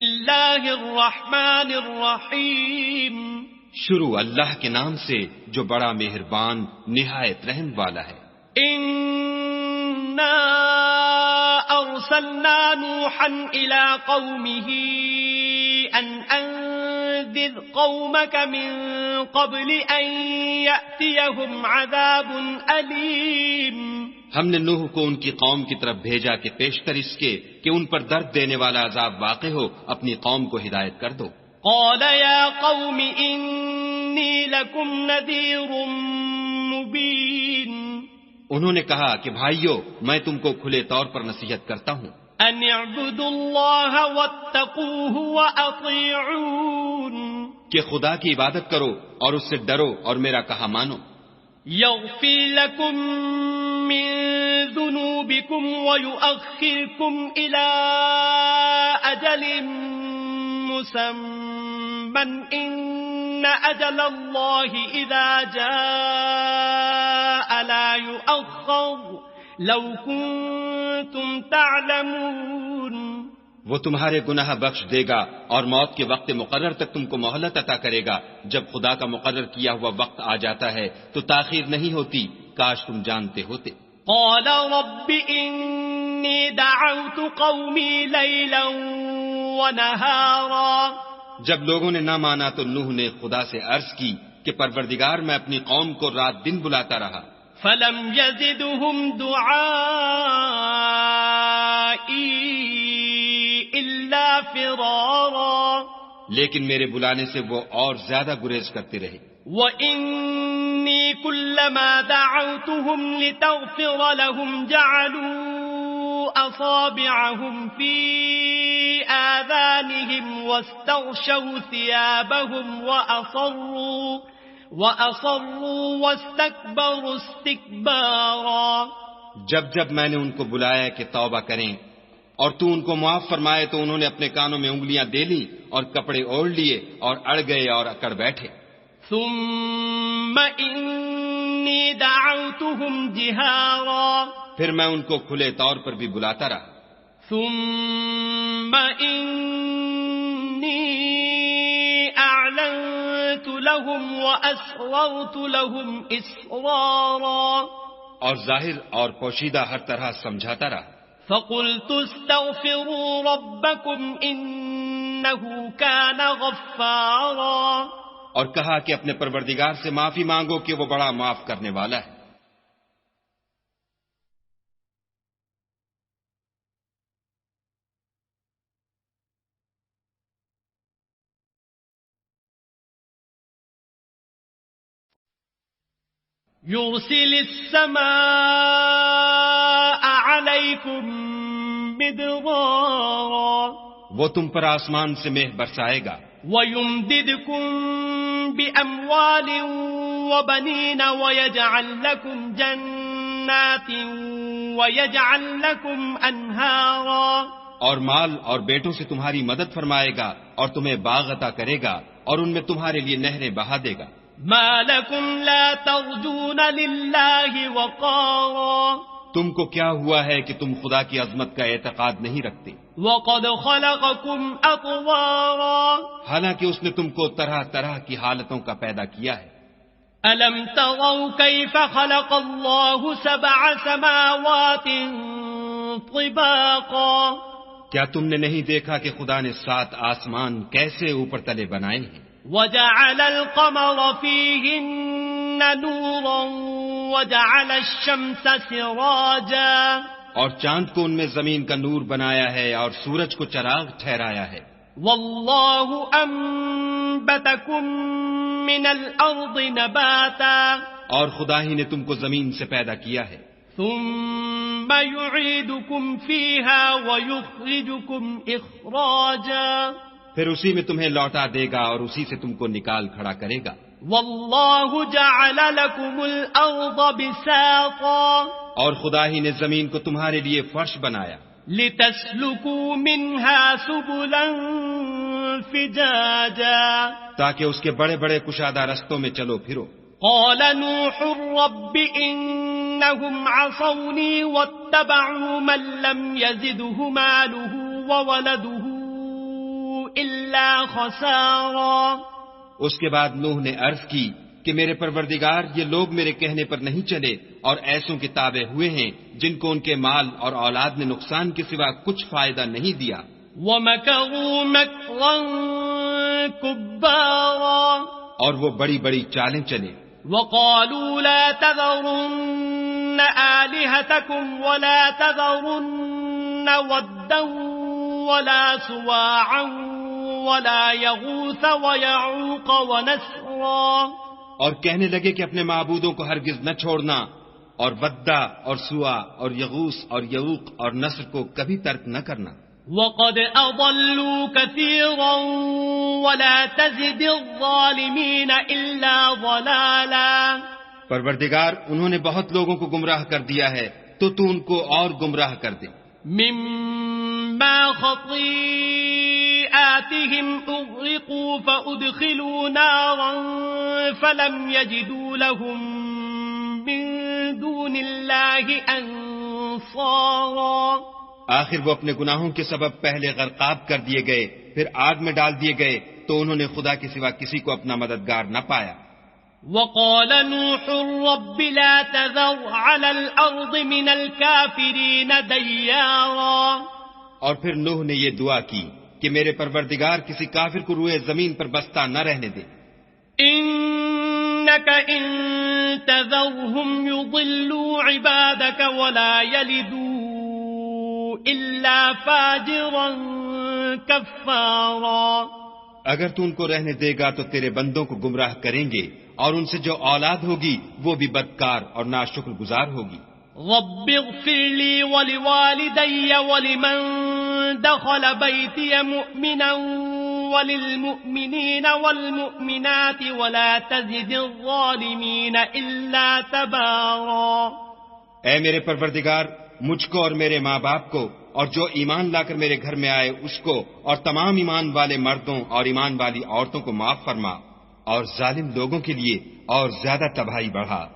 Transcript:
اللہ الرحمن الرحیم شروع اللہ کے نام سے جو بڑا مہربان نہایت رحم والا ہے۔ انا ارسلنا نوحا الى قومه ان انذر قومك من قبل ان يأتيهم عذاب الیم۔ ہم نے نوح کو ان کی قوم کی طرف بھیجا کہ پیشتر اس کے کہ ان پر درد دینے والا عذاب واقع ہو اپنی قوم کو ہدایت کر دو۔ قال يا قوم انی لکم نذیر مبین۔ انہوں نے کہا کہ بھائیو میں تم کو کھلے طور پر نصیحت کرتا ہوں ان اعبدوا اللہ واتقوہ واطیعون، کہ خدا کی عبادت کرو اور اس سے ڈرو اور میرا کہا مانو۔ یغفر لکم من ذنوبکم ویؤخرکم الى اجل مسمى ان اجل اللہ اذا جاء لا یؤخر لو کنتم تعلمون۔ وہ تمہارے گناہ بخش دے گا اور موت کے وقت مقرر تک تم کو مہلت عطا کرے گا۔ جب خدا کا مقرر کیا ہوا وقت آ جاتا ہے تو تاخیر نہیں ہوتی، کاش تم جانتے ہوتے۔ قال رب انی دعوت قومی لیلا ونہارا۔ جب لوگوں نے نہ مانا تو نوح نے خدا سے عرض کی کہ پروردگار میں اپنی قوم کو رات دن بلاتا رہا، فلم یزدہم دعائی الا فرارا۔ لیکن میرے بلانے سے وہ اور زیادہ گریز کرتے رہے۔ وَإِنِّي كُلَّمَا دَعَوْتُهُمْ لِتَغْفِرَ لَهُمْ جَعَلُوا أَصَابِعَهُمْ فِي آذَانِهِمْ وَاسْتَغْشَوْا ثِيَابَهُمْ وَأَصَرُّوا وَاسْتَكْبَرُوا اسْتِكْبَارًا۔ جب میں نے ان کو بلایا کہ توبہ کریں اور تو ان کو معاف فرمائے تو انہوں نے اپنے کانوں میں انگلیاں دے لی اور کپڑے اوڑھ لیے اور اڑ گئے اور اکڑ بیٹھے۔ ثم انی دعوتهم جہارا۔ پھر میں ان کو کھلے طور پر بھی بلاتا رہا۔ ثم انی اعلنت لهم واسررت لهم اسرارا۔ اور ظاہر اور پوشیدہ ہر طرح سمجھاتا رہا۔ فقلت استغفروا ربكم انه كان غفارا۔ اور کہا کہ اپنے پروردگار سے معافی مانگو کہ وہ بڑا معاف کرنے والا ہے۔ يرسل السماء عليكم مدرارا۔ وہ تم پر آسمان سے مہ برسائے گا۔ وَيُمْدِدْكُمْ بِأَمْوَالٍ وَبَنِينَ وَيَجْعَلْ لَكُمْ جَنَّاتٍ وَيَجْعَلْ لَكُمْ أَنْهَارًا۔ اور مال اور بیٹوں سے تمہاری مدد فرمائے گا اور تمہیں باغ عطا کرے گا اور ان میں تمہارے لیے نہریں بہا دے گا۔ مَا لَكُمْ لَا تَرْجُونَ لِلَّهِ وَقَارًا۔ تم کو کیا ہوا ہے کہ تم خدا کی عظمت کا اعتقاد نہیں رکھتے؟ وَقَدْ خَلَقَكُمْ أَطْوَارًا۔ حالانکہ اس نے تم کو طرح طرح کی حالتوں کا پیدا کیا ہے۔ أَلَمْ تَرَوْا كَيْفَ خَلَقَ اللَّهُ سَبْعَ سَمَاوَاتٍ طِبَاقًا۔ کیا تم نے نہیں دیکھا کہ خدا نے 7 آسمان کیسے اوپر تلے بنائے ہیں؟ وَجَعَلَ الْقَمَرَ فِيهِنَّ نُورًا وَجَعَلَ الشَّمْسَ سِرَاجًا۔ اور چاند کو ان میں زمین کا نور بنایا ہے اور سورج کو چراغ ٹھہرایا ہے۔ وَاللَّهُ أَنبَتَكُم مِّنَ الْأَرْضِ نَبَاتًا۔ اور خدا ہی نے تم کو زمین سے پیدا کیا ہے۔ ثُمَّ يُعِيدُكُمْ فِيهَا وَيُخْرِجُكُمْ إِخْرَاجًا۔ پھر اسی میں تمہیں لوٹا دے گا اور اسی سے تم کو نکال کھڑا کرے گا۔ وَاللَّهُ جَعَلَ لَكُمُ الْأَرْضَ بِسَاطًا۔ اور خدا ہی نے زمین کو تمہارے لیے فرش بنایا۔ لِتَسْلُكُوا مِنْهَا سُبُلًا فِجَاجًا۔ تاکہ اس کے بڑے بڑے کشادہ رستوں میں چلو پھرو۔ قال نوح رب إنهم عصوني واتبعوا من لم يزده ماله وولده إلا خسارا. اس کے بعد نوح نے عرض کی کہ میرے پروردگار یہ لوگ میرے کہنے پر نہیں چلے اور ایسوں کے تابع ہوئے ہیں جن کو ان کے مال اور اولاد نے نقصان کے سوا کچھ فائدہ نہیں دیا. وَمَكَرُوا مَكْرًا كُبَّارًا. اور وہ بڑی بڑی چالیں چلے. وَقَالُوا لَا تَذَرُنَّ آلِهَتَكُمْ وَلَا تَذَرُنَّ وَدًّا وَلَا سُوَاعًا وَلَا يَغُوثَ وَيَعُوقَ وَنَسْرًا. اور کہنے لگے کہ اپنے معبودوں کو ہرگز نہ چھوڑنا اور ودّا اور سوا اور یغوث اور یعوق اور نصر کو کبھی ترک نہ کرنا. وَقَدْ أَضَلُّوا كَثِيرًا وَلَا تَزِدِ الظَّالِمِينَ إِلَّا ضَلَالًا. پروردگار انہوں نے بہت لوگوں کو گمراہ کر دیا ہے تو ان کو اور گمراہ کر دے. مِّمَّا خَطِيئَاتِهِمْ أُغْرِقُوا فَأُدْخِلُوا نَارًا فَلَمْ يَجِدُوا لَهُم مِّن دُونِ اللَّهِ أَنصَارًا. آخر وہ اپنے گناہوں کے سبب پہلے غرقاب کر دیے گئے پھر آگ میں ڈال دیے گئے تو انہوں نے خدا کے سوا کسی کو اپنا مددگار نہ پایا. وَقَالَ نُوحٌ رَبِّ لَا تَذَرْ عَلَى الْأَرْضِ مِنَ الْكَافِرِينَ دَيَّارًا. اور پھر نوح نے یہ دعا کی کہ میرے پروردگار کسی کافر کو روئے زمین پر بستہ نہ رہنے دے. إِنَّكَ إِن تَذَرْهُمْ يُضِلُّوا عِبَادَكَ وَلَا يَلِدُوا إِلَّا فَاجِرًا كَفَّارًا. اگر تو ان کو رہنے دے گا تو تیرے بندوں کو گمراہ کریں گے اور ان سے جو اولاد ہوگی وہ بھی بدکار اور ناشکر گزار ہوگی. رب اغفر لي ولوالدي ولمن دخل بيتي مؤمنا وللمؤمنين والمؤمنات ولا تزد الظالمين إلا تبارا. اے میرے پروردگار مجھ کو اور میرے ماں باپ کو اور جو ایمان لا کر میرے گھر میں آئے اس کو اور تمام ایمان والے مردوں اور ایمان والی عورتوں کو معاف فرما اور ظالم لوگوں کے لیے اور زیادہ تباہی بڑھا.